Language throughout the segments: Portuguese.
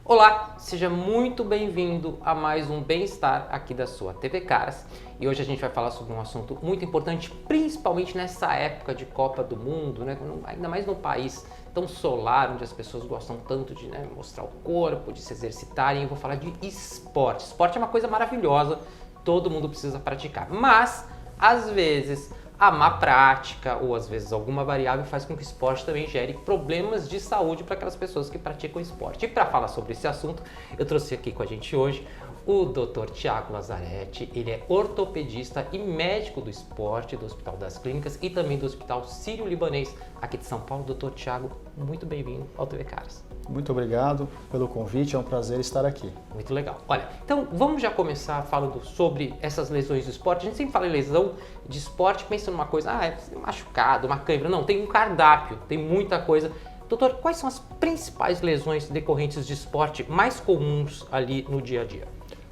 Olá, seja muito bem-vindo a mais um Bem-Estar aqui da sua TV Caras. E hoje a gente vai falar sobre um assunto muito importante, principalmente nessa época de Copa do Mundo, né? Ainda mais num país tão solar, onde as pessoas gostam tanto de mostrar o corpo, de se exercitarem. Eu vou falar de esporte. Esporte é uma coisa maravilhosa, todo mundo precisa praticar, mas às vezes a má prática ou às vezes alguma variável faz com que o esporte também gere problemas de saúde para aquelas pessoas que praticam esporte. E para falar sobre esse assunto, eu trouxe aqui com a gente hoje o Dr. Thiago Lazzaretti. Ele é ortopedista e médico do esporte do Hospital das Clínicas e também do Hospital Sírio-Libanês aqui de São Paulo. Dr. Thiago, muito bem-vindo ao TV Caras. Muito obrigado pelo convite, é um prazer estar aqui. Muito legal. Olha, então vamos já começar falando sobre essas lesões do esporte. A gente sempre fala em lesão de esporte, pensa numa coisa, é machucado, uma cãibra. Não, tem um cardápio, tem muita coisa. Doutor, quais são as principais lesões decorrentes de esporte mais comuns ali no dia a dia?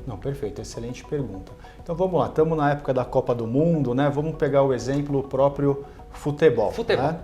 Não, perfeito, excelente pergunta. Então vamos lá, estamos na época da Copa do Mundo, né? Vamos pegar o exemplo próprio futebol. Né?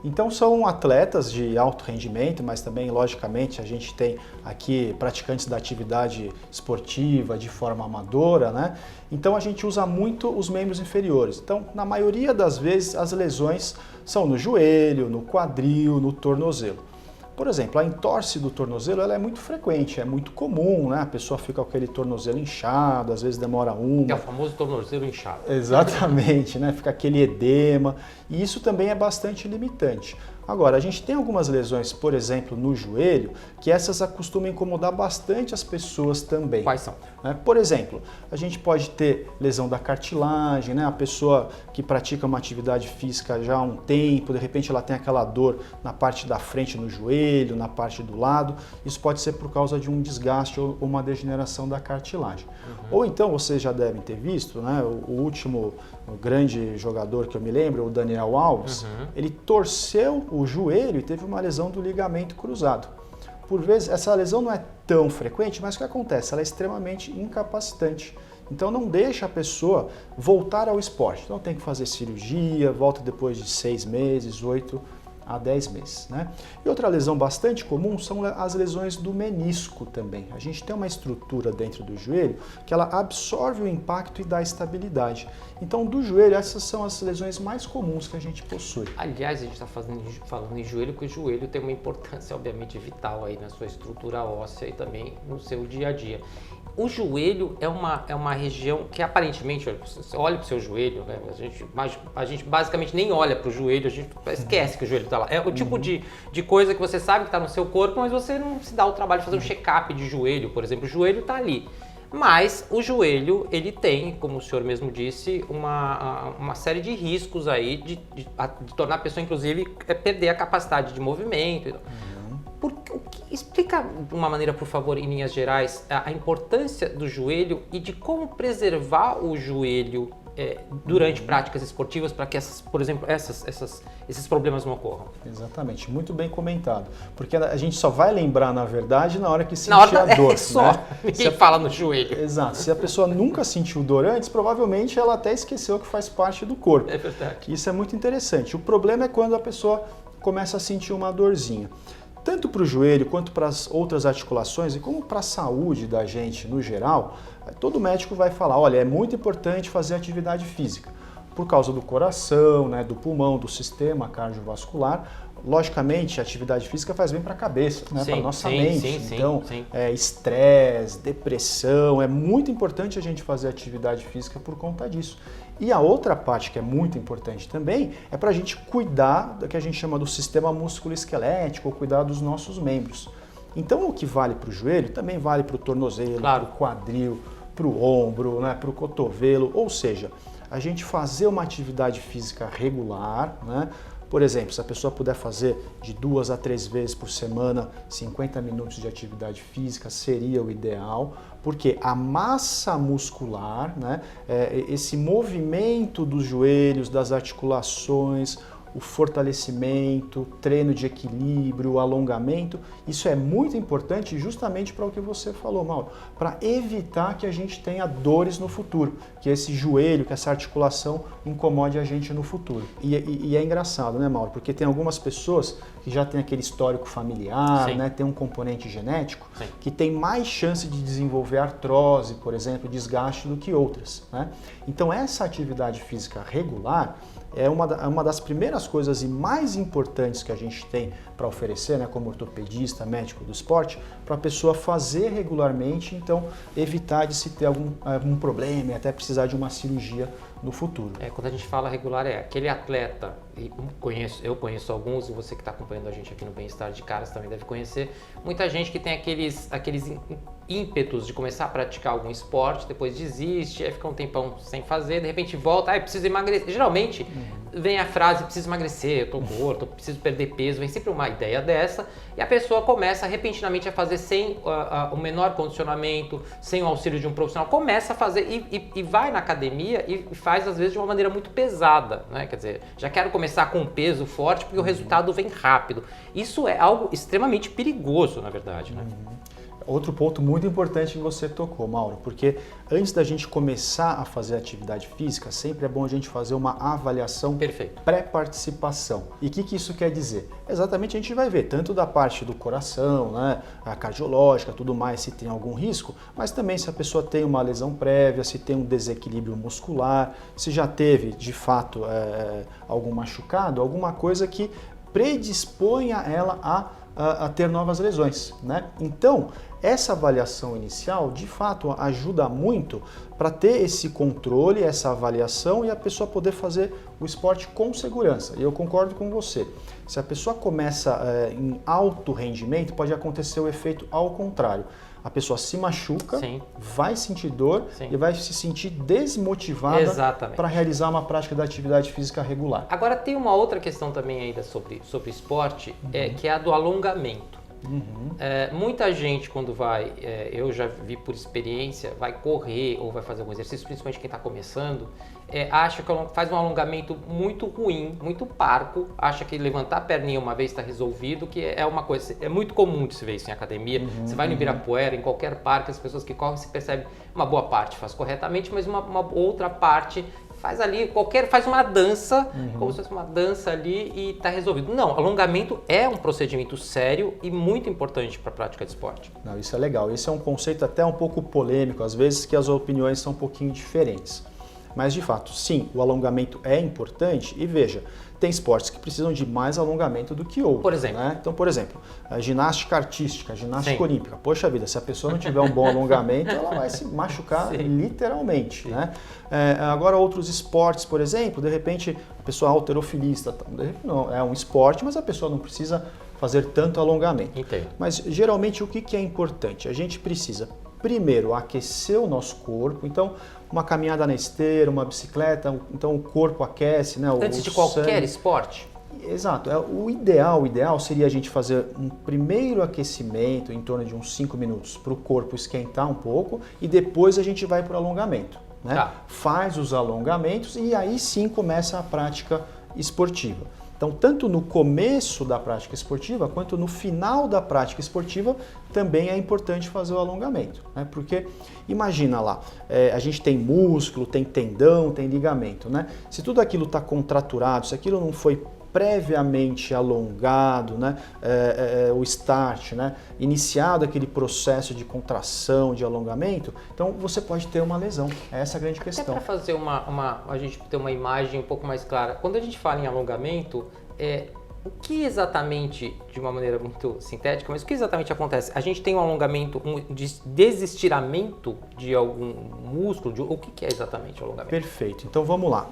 Então são atletas de alto rendimento, mas também, logicamente, a gente tem aqui praticantes da atividade esportiva de forma amadora, né? Então a gente usa muito os membros inferiores. Então, na maioria das vezes, as lesões são no joelho, no quadril, no tornozelo. Por exemplo, a entorse do tornozelo ela é muito frequente, é muito comum, né? A pessoa fica com aquele tornozelo inchado, às vezes demora uma. É o famoso tornozelo inchado. Exatamente, né? Fica aquele edema e isso também é bastante limitante. Agora, a gente tem algumas lesões, por exemplo, no joelho, que essas costumam incomodar bastante as pessoas também. Quais são? Por exemplo, a gente pode ter lesão da cartilagem, né? A pessoa que pratica uma atividade física já há um tempo, de repente ela tem aquela dor na parte da frente no joelho, na parte do lado. Isso pode ser por causa de um desgaste ou uma degeneração da cartilagem. Ou então, vocês já devem ter visto, né? O último grande jogador que eu me lembro, o Daniel Alves, ele torceu o joelho e teve uma lesão do ligamento cruzado. Por vezes, essa lesão não é tão frequente, mas o que acontece? Ela é extremamente incapacitante. Então não deixa a pessoa voltar ao esporte. Então tem que fazer cirurgia, volta depois de 6 meses, 8 a 10 meses. Né? E outra lesão bastante comum são as lesões do menisco também. A gente tem uma estrutura dentro do joelho que ela absorve o impacto e dá estabilidade. Então, do joelho, essas são as lesões mais comuns que a gente possui. Aliás, a gente está falando em joelho, porque o joelho tem uma importância, obviamente, vital aí na sua estrutura óssea e também no seu dia a dia. O joelho é uma região que aparentemente, você olha para o seu joelho, né? A gente basicamente nem olha para o joelho, a gente esquece que o joelho está lá. É o tipo de coisa que você sabe que está no seu corpo, mas você não se dá o trabalho de fazer um check-up de joelho, por exemplo. O joelho está ali. Mas o joelho, ele tem, como o senhor mesmo disse, uma série de riscos aí de tornar a pessoa, inclusive, perder a capacidade de movimento. Explica de uma maneira, por favor, em linhas gerais, a importância do joelho e de como preservar o joelho durante práticas esportivas para que, por exemplo, esses problemas não ocorram. Exatamente, muito bem comentado. Porque a gente só vai lembrar, na verdade, na hora que sentir a dor. Só, né? ninguém fala no joelho. Exato, se a pessoa nunca sentiu dor antes, provavelmente ela até esqueceu que faz parte do corpo. É verdade. Isso é muito interessante. O problema é quando a pessoa começa a sentir uma dorzinha. Tanto para o joelho quanto para as outras articulações e como para a saúde da gente no geral, todo médico vai falar, olha, é muito importante fazer atividade física por causa do coração, né, do pulmão, do sistema cardiovascular. Logicamente, a atividade física faz bem para a cabeça, né, para a nossa mente. Então, estresse, depressão, é muito importante a gente fazer atividade física por conta disso. E a outra parte que é muito importante também é para a gente cuidar do que a gente chama do sistema músculo-esquelético, ou cuidar dos nossos membros. Então, o que vale para o joelho também vale para o tornozelo, para o quadril, para o ombro, né, para o cotovelo, ou seja, a gente fazer uma atividade física regular, né? Por exemplo, se a pessoa puder fazer de 2 a 3 vezes por semana 50 minutos de atividade física, seria o ideal, porque a massa muscular, né, esse movimento dos joelhos, das articulações, o fortalecimento, treino de equilíbrio, alongamento. Isso é muito importante justamente para o que você falou, Mauro, para evitar que a gente tenha dores no futuro, que esse joelho, que essa articulação incomode a gente no futuro. E é engraçado, né, Mauro? Porque tem algumas pessoas que já têm aquele histórico familiar, né, tem um componente genético, que tem mais chance de desenvolver artrose, por exemplo, desgaste do que outras, né? Então essa atividade física regular é uma das primeiras coisas e mais importantes que a gente tem para oferecer, né, como ortopedista, médico do esporte, para a pessoa fazer regularmente, então evitar de se ter algum problema e até precisar de uma cirurgia no futuro. Quando a gente fala regular, é aquele atleta, e eu conheço alguns, e você que está acompanhando a gente aqui no Bem-Estar de Caras também deve conhecer, muita gente que tem aqueles ímpetos de começar a praticar algum esporte, depois desiste, aí fica um tempão sem fazer, de repente volta, preciso emagrecer. Geralmente vem a frase, preciso emagrecer, eu tô gordo, preciso perder peso, vem sempre uma ideia dessa, e a pessoa começa repentinamente a fazer sem o menor condicionamento, sem o auxílio de um profissional, começa a fazer e vai na academia e faz às vezes de uma maneira muito pesada, né? Quer dizer, já quero começar com um peso forte porque o resultado vem rápido. Isso é algo extremamente perigoso, na verdade, né? Outro ponto muito importante que você tocou, Mauro, porque antes da gente começar a fazer atividade física, sempre é bom a gente fazer uma avaliação pré-participação. E o que isso quer dizer? Exatamente, a gente vai ver tanto da parte do coração, né, a cardiológica, tudo mais, se tem algum risco, mas também se a pessoa tem uma lesão prévia, se tem um desequilíbrio muscular, se já teve, de fato, algum machucado, alguma coisa que predisponha ela a ter novas lesões, né? Então, essa avaliação inicial, de fato, ajuda muito para ter esse controle, essa avaliação e a pessoa poder fazer o esporte com segurança. E eu concordo com você. Se a pessoa começa em alto rendimento, pode acontecer o efeito ao contrário. A pessoa se machuca, vai sentir dor e vai se sentir desmotivada para realizar uma prática da atividade física regular. Agora tem uma outra questão também ainda sobre esporte, que é a do alongamento. Muita gente quando vai, eu já vi por experiência, vai correr ou vai fazer algum exercício, principalmente quem está começando, acha que faz um alongamento muito ruim, muito parco, acha que levantar a perninha uma vez está resolvido, que é uma coisa, é muito comum de se ver isso em academia. Você vai no Ibirapuera, em qualquer parque, as pessoas que correm, se percebe uma boa parte faz corretamente, mas uma outra parte faz ali, faz uma dança, como se fosse uma dança ali e está resolvido. Não, alongamento é um procedimento sério e muito importante para a prática de esporte. Não, isso é legal. Esse é um conceito até um pouco polêmico, às vezes que as opiniões são um pouquinho diferentes. Mas, de fato, sim, o alongamento é importante e veja, tem esportes que precisam de mais alongamento do que outros. Por exemplo? Né? Então, por exemplo, a ginástica artística, a ginástica olímpica. Poxa vida, se a pessoa não tiver um bom alongamento, ela vai se machucar literalmente. Né? Agora, outros esportes, por exemplo, de repente, a pessoa é halterofilista, não, é um esporte, mas a pessoa não precisa fazer tanto alongamento. Entendo. Mas, geralmente, o que é importante? A gente precisa, primeiro, aquecer o nosso corpo. Então, uma caminhada na esteira, uma bicicleta, então o corpo aquece, né? Antes de qualquer esporte? Exato. O ideal seria a gente fazer um primeiro aquecimento em torno de uns 5 minutos para o corpo esquentar um pouco e depois a gente vai para o alongamento. Né? Faz os alongamentos e aí sim começa a prática esportiva. Então, tanto no começo da prática esportiva, quanto no final da prática esportiva, também é importante fazer o alongamento. Né? Porque, imagina lá, a gente tem músculo, tem tendão, tem ligamento. Né? Se tudo aquilo está contraturado, se aquilo não foi previamente alongado, né? O start, né? Iniciado aquele processo de contração, de alongamento, então você pode ter uma lesão. Essa é a grande questão. Até para fazer a gente ter uma imagem um pouco mais clara, quando a gente fala em alongamento, o que exatamente, de uma maneira muito sintética, mas o que exatamente acontece? A gente tem um alongamento, um desestiramento de algum músculo? O que é exatamente o alongamento? Perfeito. Então vamos lá.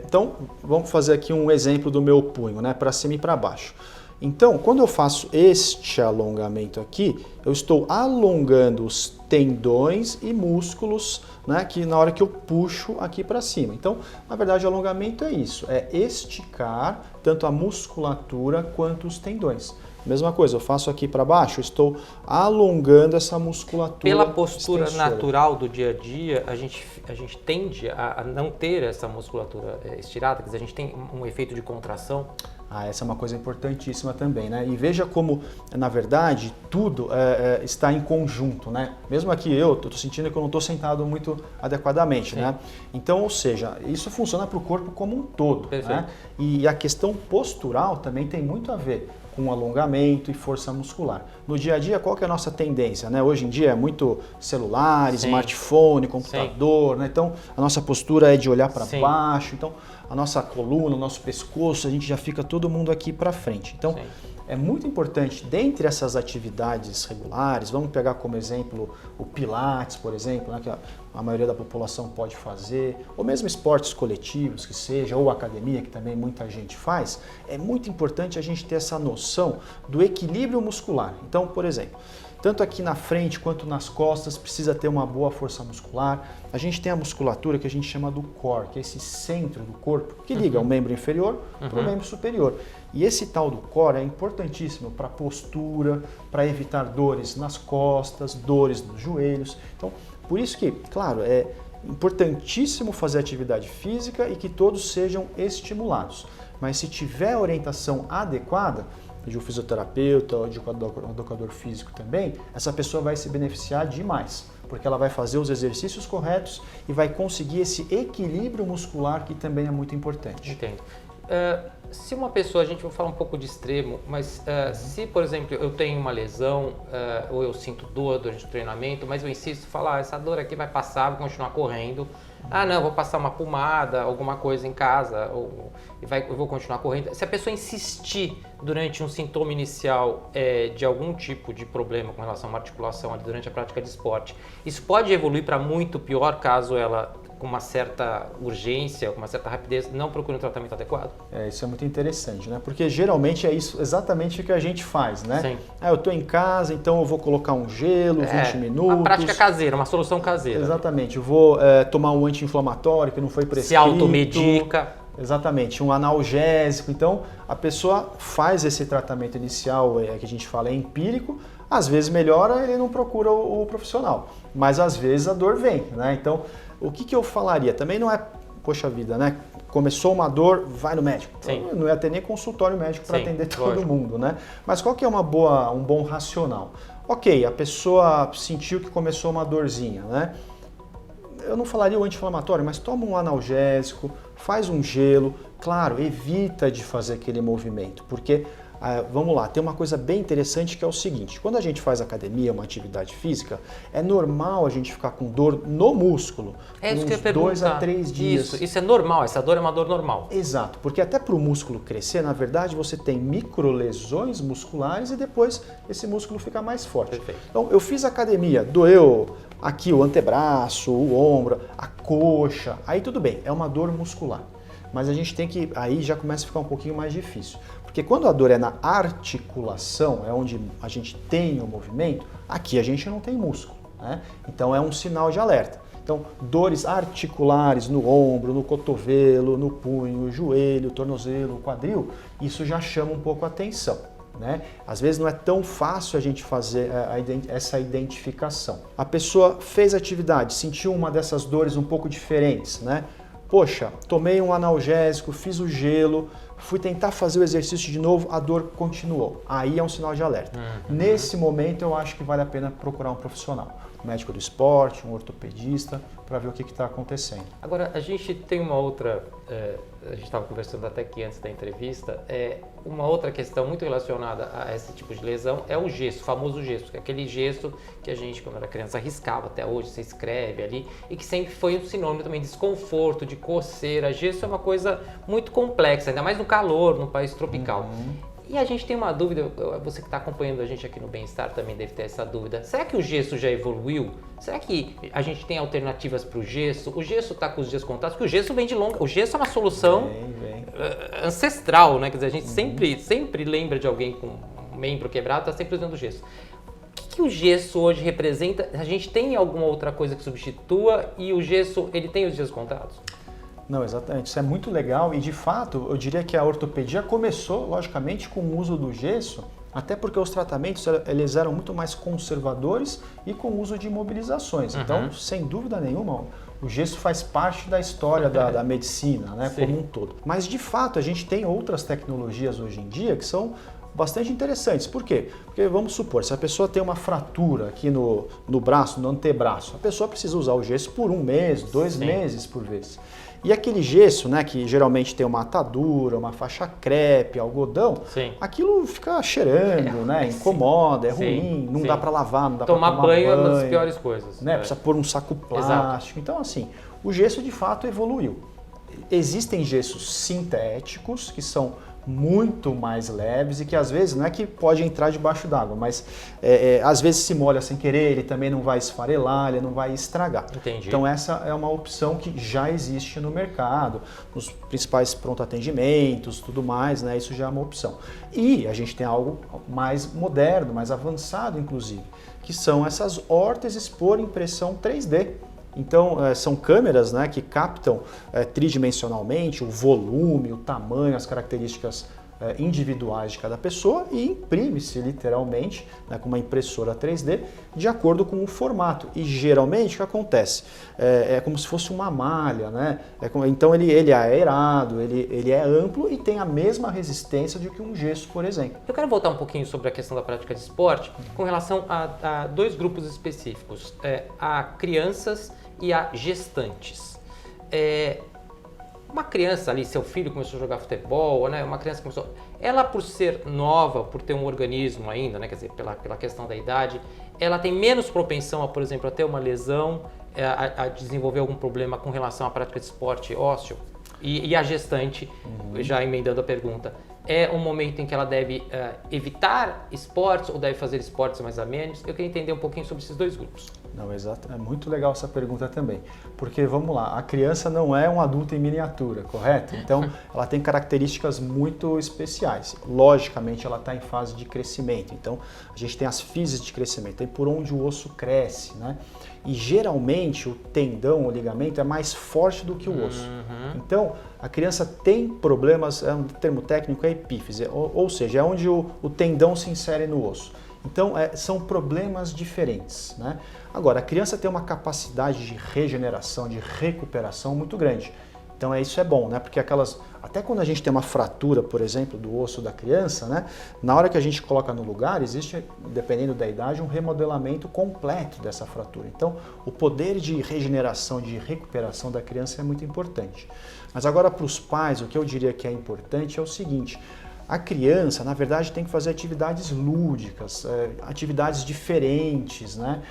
Então vamos fazer aqui um exemplo do meu punho, né? Para cima e para baixo. Então, quando eu faço este alongamento aqui, eu estou alongando os tendões e músculos, né, que na hora que eu puxo aqui para cima. Então, na verdade, o alongamento é isso, é esticar tanto a musculatura quanto os tendões. mesma coisa, eu faço aqui para baixo, eu estou alongando essa musculatura. Pela postura extensora. natural do dia a dia, a gente tende a não ter essa musculatura estirada, quer dizer, a gente tem um efeito de contração. Essa é uma coisa importantíssima também, né? E veja como, na verdade, tudo está em conjunto, né? Mesmo aqui eu estou sentindo que eu não estou sentado muito adequadamente, né? Então, ou seja, isso funciona para o corpo como um todo, né? E a questão postural também tem muito a ver com alongamento e força muscular. No dia a dia, qual que é a nossa tendência, né? Hoje em dia é muito celular, smartphone, computador, né? Então, a nossa postura é de olhar para baixo, então a nossa coluna, o nosso pescoço, a gente já fica todo mundo aqui para frente. Então, é muito importante, dentre essas atividades regulares, vamos pegar como exemplo o Pilates, por exemplo, né, que a maioria da população pode fazer, ou mesmo esportes coletivos que seja, ou academia, que também muita gente faz, é muito importante a gente ter essa noção do equilíbrio muscular. Então, por exemplo, tanto aqui na frente quanto nas costas precisa ter uma boa força muscular. A gente tem a musculatura que a gente chama do core, que é esse centro do corpo que liga o membro inferior para o membro superior. E esse tal do core é importantíssimo para a postura, para evitar dores nas costas, dores nos joelhos. Então, por isso que, claro, é importantíssimo fazer atividade física e que todos sejam estimulados. Mas se tiver a orientação adequada, de um fisioterapeuta ou de um educador físico também, essa pessoa vai se beneficiar demais, porque ela vai fazer os exercícios corretos e vai conseguir esse equilíbrio muscular que também é muito importante. Entendo. Se uma pessoa, a gente vai falar um pouco de extremo, mas se, por exemplo, eu tenho uma lesão ou eu sinto dor durante o treinamento, mas eu insisto em falar, essa dor aqui vai passar, vou continuar correndo. Não, vou passar uma pomada, alguma coisa em casa, eu vou continuar correndo. Se a pessoa insistir durante um sintoma inicial de algum tipo de problema com relação a uma articulação ali, durante a prática de esporte, isso pode evoluir para muito pior caso ela, com uma certa urgência, com uma certa rapidez, não procure um tratamento adequado? Isso é muito interessante, né? Porque geralmente é isso exatamente o que a gente faz, né? Sim. Eu estou em casa, então eu vou colocar um gelo, 20 minutos. Uma prática caseira, uma solução caseira. Exatamente. Eu vou tomar um anti-inflamatório que não foi prescrito. Se automedica. Exatamente, um analgésico. Então, a pessoa faz esse tratamento inicial, que a gente fala é empírico, às vezes melhora, ele não procura o profissional, mas às vezes a dor vem, né? Então, o que eu falaria? Também não é, poxa vida, né? Começou uma dor, vai no médico. Então, não ia ter nem consultório médico para atender todo mundo, né? Mas qual que é um bom racional? Ok, a pessoa sentiu que começou uma dorzinha, né? Eu não falaria o anti-inflamatório, mas toma um analgésico, faz um gelo. Claro, evita de fazer aquele movimento, porque, vamos lá, tem uma coisa bem interessante que é o seguinte, quando a gente faz academia, uma atividade física, é normal a gente ficar com dor no músculo por uns 2 a 3 dias. Isso é normal, essa dor é uma dor normal. Exato, porque até para o músculo crescer, na verdade, você tem microlesões musculares e depois esse músculo fica mais forte. Perfeito. Então, eu fiz academia, doeu aqui o antebraço, o ombro, a coxa, aí tudo bem, é uma dor muscular. Mas a gente tem que, aí já começa a ficar um pouquinho mais difícil. Porque quando a dor é na articulação, é onde a gente tem o movimento, aqui a gente não tem músculo, né? Então é um sinal de alerta. Então, dores articulares no ombro, no cotovelo, no punho, joelho, tornozelo, quadril, isso já chama um pouco a atenção, né? Às vezes não é tão fácil a gente fazer essa identificação. A pessoa fez atividade, sentiu uma dessas dores um pouco diferentes, né? Poxa, tomei um analgésico, fiz o gelo, fui tentar fazer o exercício de novo, a dor continuou. Aí é um sinal de alerta. Nesse momento eu acho que vale a pena procurar um profissional, um médico do esporte, um ortopedista, para ver o que está acontecendo. Agora, a gente tem uma outra, a gente estava conversando até aqui antes da entrevista, uma outra questão muito relacionada a esse tipo de lesão é o gesso, o famoso gesso, que é aquele gesso que a gente, quando era criança, riscava até hoje, você escreve ali, e que sempre foi um sinônimo também de desconforto, de coceira. Gesso é uma coisa muito complexa, ainda mais no calor, no país tropical. E a gente tem uma dúvida, você que está acompanhando a gente aqui no Bem-Estar também deve ter essa dúvida. Será que o gesso já evoluiu? Será que a gente tem alternativas para o gesso? O gesso está com os dias contados? Porque o gesso vem de longa. O gesso é uma solução ancestral, né? Quer dizer, a gente sempre lembra de alguém com um membro quebrado, está sempre usando o gesso. O que o gesso hoje representa? A gente tem alguma outra coisa que substitua e o gesso, ele tem os dias contados? Não, exatamente. Isso é muito legal e, de fato, eu diria que a ortopedia começou, logicamente, com o uso do gesso Até porque os tratamentos eles eram muito mais conservadores e com uso de imobilizações. Então, sem dúvida nenhuma, o gesso faz parte da história da medicina, né, como um todo. Mas, de fato, a gente tem outras tecnologias hoje em dia que são bastante interessantes. Por quê? Porque vamos supor, se a pessoa tem uma fratura aqui no braço, no antebraço, a pessoa precisa usar o gesso por 1 mês, 2 meses por vez. E aquele gesso, né, que geralmente tem uma atadura, uma faixa crepe, algodão, aquilo fica cheirando, né, incomoda, é ruim, não dá para lavar, não dá para tomar banho. É uma das piores coisas. Né, precisa pôr um saco plástico. Então, assim, o gesso de fato evoluiu. Existem gessos sintéticos que são muito mais leves e que às vezes não é que pode entrar debaixo d'água, mas às vezes se molha sem querer, ele também não vai esfarelar, ele não vai estragar. Entendi. Então essa é uma opção que já existe no mercado, nos principais pronto-atendimentos, tudo mais, né? Isso já é uma opção. E a gente tem algo mais moderno, mais avançado inclusive, que são essas órteses por impressão 3D. Então, são câmeras, né, que captam tridimensionalmente o volume, o tamanho, as características individuais de cada pessoa e imprime-se literalmente, né, com uma impressora 3D de acordo com o formato. E geralmente o que acontece? É como se fosse uma malha, né? Então ele é aerado, ele é amplo e tem a mesma resistência do que um gesso, por exemplo. Eu quero voltar um pouquinho sobre a questão da prática de esporte com relação a 2 grupos específicos, a crianças e a gestantes. Uma criança ali, seu filho começou a jogar futebol, né? Uma criança começou... Ela, por ser nova, por ter um organismo ainda, né? Quer dizer, pela questão da idade, ela tem menos propensão, por exemplo, a ter uma lesão, a desenvolver algum problema com relação à prática de esporte ósseo. E a gestante, já emendando a pergunta, é um momento em que ela deve evitar esportes ou deve fazer esportes mais a menos? Eu queria entender um pouquinho sobre esses 2 grupos. Não, exato. É muito legal essa pergunta também, porque vamos lá, a criança não é um adulto em miniatura, correto? Então ela tem características muito especiais. Logicamente ela está em fase de crescimento, então a gente tem as fases de crescimento, tem por onde o osso cresce, né? E geralmente o tendão, o ligamento é mais forte do que o osso. Então a criança tem problemas, um termo técnico é epífise, ou seja, é onde o tendão se insere no osso. Então, são problemas diferentes, né? Agora, a criança tem uma capacidade de regeneração, de recuperação muito grande. Então, isso é bom, né? Porque até quando a gente tem uma fratura, por exemplo, do osso da criança, né? Na hora que a gente coloca no lugar, existe, dependendo da idade, um remodelamento completo dessa fratura. Então, o poder de regeneração, de recuperação da criança é muito importante. Mas agora, para os pais, o que eu diria que é importante é o seguinte: a criança, na verdade, tem que fazer atividades lúdicas, atividades diferentes, né?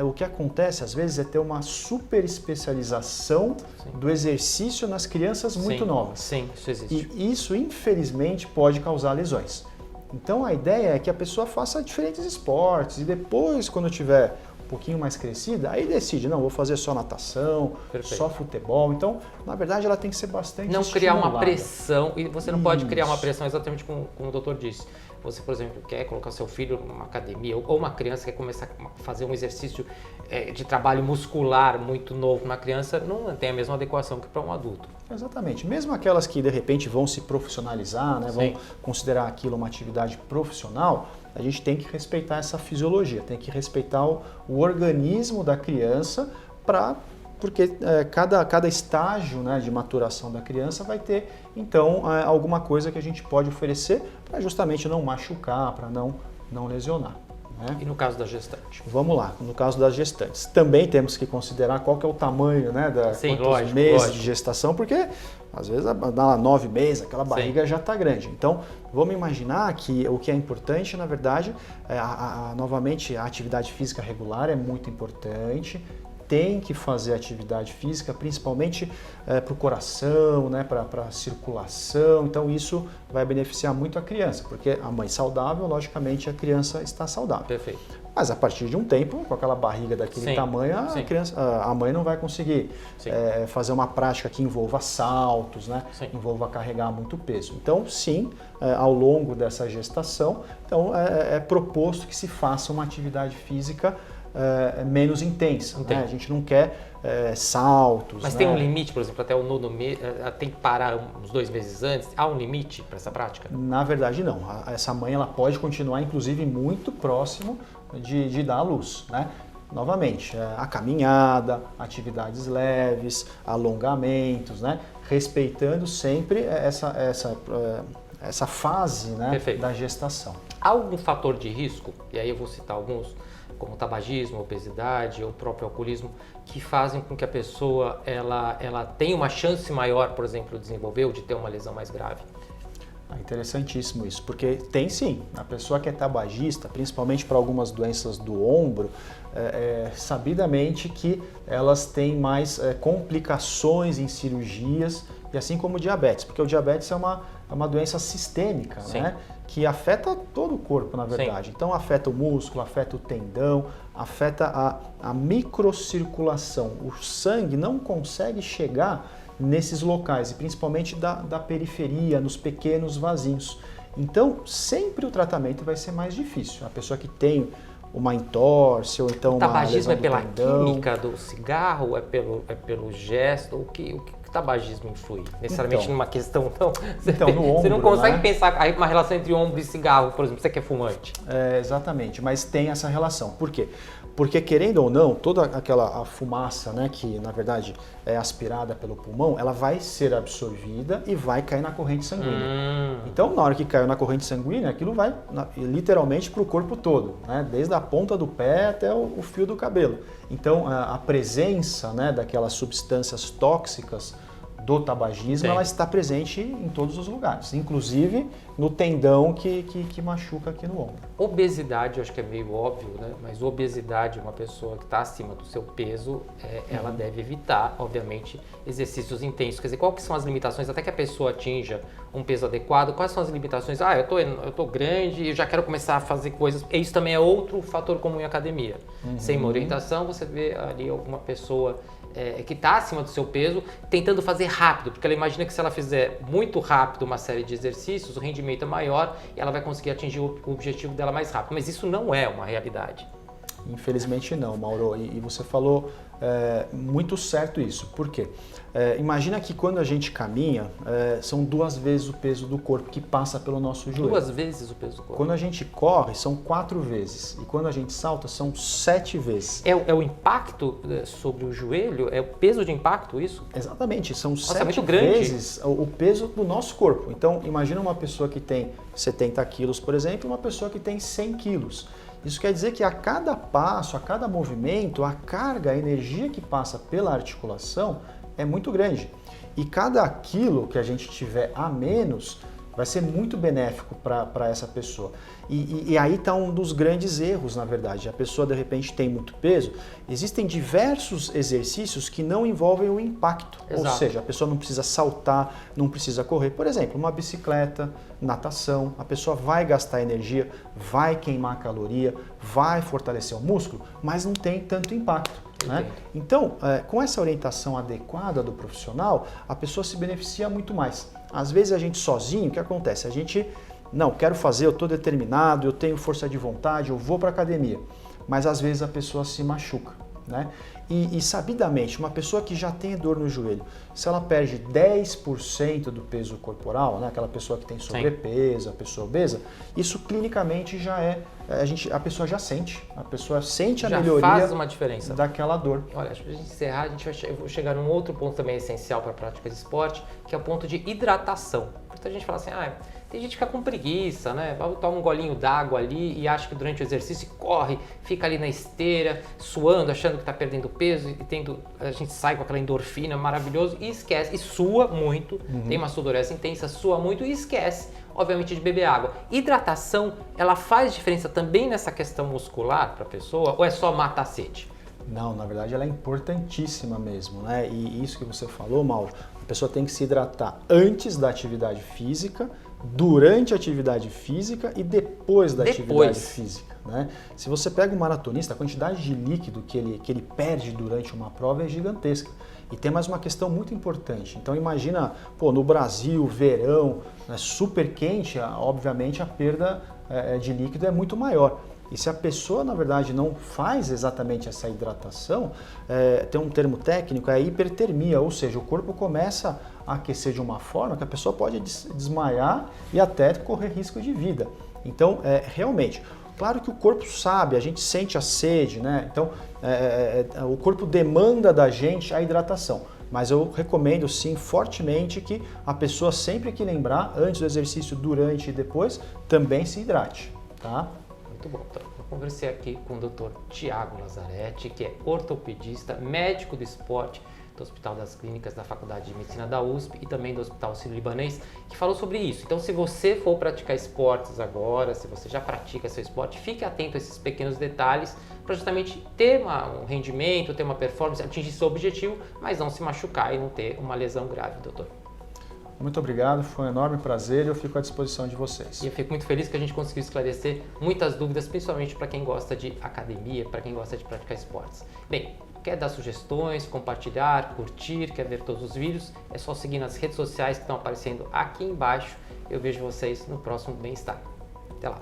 O que acontece, às vezes, é ter uma super especialização do exercício nas crianças muito novas. Sim, isso existe. E isso, infelizmente, pode causar lesões. Então, a ideia é que a pessoa faça diferentes esportes e depois, quando tiver um pouquinho mais crescida, aí decide, não, vou fazer só natação, só futebol. Então, na verdade, ela tem que ser bastante não estimulada. Criar uma pressão, e você não pode criar uma pressão exatamente como o doutor disse. Você, por exemplo, quer colocar seu filho numa academia ou uma criança quer começar a fazer um exercício de trabalho muscular muito novo na criança, não tem a mesma adequação que para um adulto. Exatamente. Mesmo aquelas que, de repente, vão se profissionalizar, né, vão considerar aquilo uma atividade profissional, a gente tem que respeitar essa fisiologia, tem que respeitar o organismo da criança, porque cada estágio, né, de maturação da criança vai ter, então, alguma coisa que a gente pode oferecer para justamente não machucar, para não lesionar. Né? E no caso da gestante? Vamos lá, no caso das gestantes. Também temos que considerar qual que é o tamanho, né, quantos meses de gestação, porque às vezes dá 9 meses, aquela barriga já está grande. Então, vamos imaginar que o que é importante, na verdade, novamente, a atividade física regular é muito importante. Tem que fazer atividade física, principalmente para o coração, né, para a circulação. Então isso vai beneficiar muito a criança, porque a mãe saudável, logicamente, a criança está saudável. Perfeito. Mas a partir de um tempo, com aquela barriga daquele tamanho, a mãe não vai conseguir fazer uma prática que envolva saltos, né, envolva carregar muito peso. Então, sim, ao longo dessa gestação, então, é proposto que se faça uma atividade física menos intensa. Né? A gente não quer saltos. Mas tem um limite, por exemplo, até o nono mês, tem que parar uns 2 meses antes? Há um limite para essa prática? Na verdade, não. Essa mãe ela pode continuar, inclusive, muito próximo de dar à luz. Né? Novamente, a caminhada, atividades leves, alongamentos, né? Respeitando sempre essa fase, né, da gestação. Há algum fator de risco, e aí eu vou citar alguns, como tabagismo, obesidade ou próprio alcoolismo, que fazem com que a pessoa ela tenha uma chance maior, por exemplo, de desenvolver ou de ter uma lesão mais grave? Interessantíssimo isso, porque tem sim, a pessoa que é tabagista, principalmente para algumas doenças do ombro, sabidamente que elas têm mais complicações em cirurgias, e assim como o diabetes, porque o diabetes é uma doença sistêmica, né? Que afeta todo o corpo, na verdade. Sim. Então afeta o músculo, afeta o tendão, afeta a microcirculação. O sangue não consegue chegar nesses locais, e principalmente da periferia, nos pequenos vasinhos. Então, sempre o tratamento vai ser mais difícil. A pessoa que tem uma entorse ou então uma lesão do tendão. O tabagismo é pela química do cigarro, é pelo gesto? O que tabagismo influi? Necessariamente numa questão tão... no ombro, você não consegue pensar aí uma relação entre ombro e cigarro, por exemplo, você que é fumante. Exatamente, mas tem essa relação. Por quê? Porque, querendo ou não, toda a fumaça, né, que na verdade é aspirada pelo pulmão, ela vai ser absorvida e vai cair na corrente sanguínea. Então, na hora que caiu na corrente sanguínea, aquilo vai literalmente para o corpo todo, né, desde a ponta do pé até o fio do cabelo. Então, a presença, né, daquelas substâncias tóxicas do tabagismo, ela está presente em todos os lugares, inclusive no tendão que machuca aqui no ombro. Obesidade, eu acho que é meio óbvio, né? Mas obesidade, uma pessoa que está acima do seu peso, ela deve evitar, obviamente, exercícios intensos. Quer dizer, quais são as limitações, até que a pessoa atinja um peso adequado, quais são as limitações? Eu tô grande e eu já quero começar a fazer coisas. Isso também é outro fator comum em academia. Sem uma orientação, você vê ali alguma pessoa que está acima do seu peso, tentando fazer rápido, porque ela imagina que se ela fizer muito rápido uma série de exercícios, o rendimento é maior e ela vai conseguir atingir o objetivo dela mais rápido. Mas isso não é uma realidade. Infelizmente não, Mauro. E você falou muito certo isso. Por quê? Imagina que quando a gente caminha, são 2 vezes o peso do corpo que passa pelo nosso joelho. 2 vezes o peso do corpo. Quando a gente corre, são 4 vezes. E quando a gente salta, são 7 vezes. É o impacto sobre o joelho? É o peso de impacto isso? Exatamente. São 7 vezes o peso do nosso corpo. Então, imagina uma pessoa que tem 70 quilos, por exemplo, e uma pessoa que tem 100 quilos. Isso quer dizer que a cada passo, a cada movimento, a carga, a energia que passa pela articulação é muito grande. E cada quilo que a gente tiver a menos vai ser muito benéfico para essa pessoa. E aí está um dos grandes erros, na verdade. A pessoa, de repente, tem muito peso. Existem diversos exercícios que não envolvem o impacto. Exato. Ou seja, a pessoa não precisa saltar, não precisa correr. Por exemplo, uma bicicleta, natação, a pessoa vai gastar energia, vai queimar caloria, vai fortalecer o músculo, mas não tem tanto impacto. Né? Então, com essa orientação adequada do profissional, a pessoa se beneficia muito mais. Às vezes a gente sozinho, o que acontece? A gente, não, quero fazer, eu estou determinado, eu tenho força de vontade, eu vou para a academia. Mas às vezes a pessoa se machuca. Né? E sabidamente, uma pessoa que já tem dor no joelho, se ela perde 10% do peso corporal, né? Aquela pessoa que tem sobrepeso, a pessoa obesa, isso clinicamente já a pessoa já sente, a pessoa sente a melhoria, faz uma diferença daquela dor. Olha, acho que pra gente encerrar, eu vou chegar num outro ponto também essencial para a prática de esporte, que é o ponto de hidratação. Muita gente fala assim, tem gente que fica com preguiça, né? Toma um golinho d'água ali e acha que durante o exercício corre, fica ali na esteira, suando, achando que está perdendo peso e a gente sai com aquela endorfina maravilhoso e esquece, e sua muito, tem uma sudorese intensa, sua muito e esquece, obviamente, de beber água. Hidratação, ela faz diferença também nessa questão muscular para a pessoa ou é só matar a sede? Não, na verdade ela é importantíssima mesmo, né? E isso que você falou, Mauro, a pessoa tem que se hidratar antes da atividade física, durante a atividade física e depois da atividade física. Né? Se você pega um maratonista, a quantidade de líquido que ele perde durante uma prova é gigantesca. E tem mais uma questão muito importante. Então imagina, no Brasil, verão, super quente, obviamente a perda de líquido é muito maior. E se a pessoa, na verdade, não faz exatamente essa hidratação, tem um termo técnico, é hipertermia, ou seja, o corpo começa a aquecer de uma forma que a pessoa pode desmaiar e até correr risco de vida. Então, realmente, claro que o corpo sabe, a gente sente a sede, né? Então, o corpo demanda da gente a hidratação. Mas eu recomendo sim fortemente que a pessoa sempre que lembrar, antes do exercício, durante e depois, também se hidrate, tá? Muito bom. Então, eu conversei aqui com o Dr. Tiago Lazzaretti, que é ortopedista, médico do esporte do Hospital das Clínicas da Faculdade de Medicina da USP e também do Hospital Sírio-Libanês, que falou sobre isso. Então, se você for praticar esportes agora, se você já pratica seu esporte, fique atento a esses pequenos detalhes para justamente ter um rendimento, ter uma performance, atingir seu objetivo, mas não se machucar e não ter uma lesão grave, doutor. Muito obrigado, foi um enorme prazer e eu fico à disposição de vocês. E eu fico muito feliz que a gente conseguiu esclarecer muitas dúvidas, principalmente para quem gosta de academia, para quem gosta de praticar esportes. Bem, quer dar sugestões, compartilhar, curtir, quer ver todos os vídeos, é só seguir nas redes sociais que estão aparecendo aqui embaixo. Eu vejo vocês no próximo Bem-Estar. Até lá!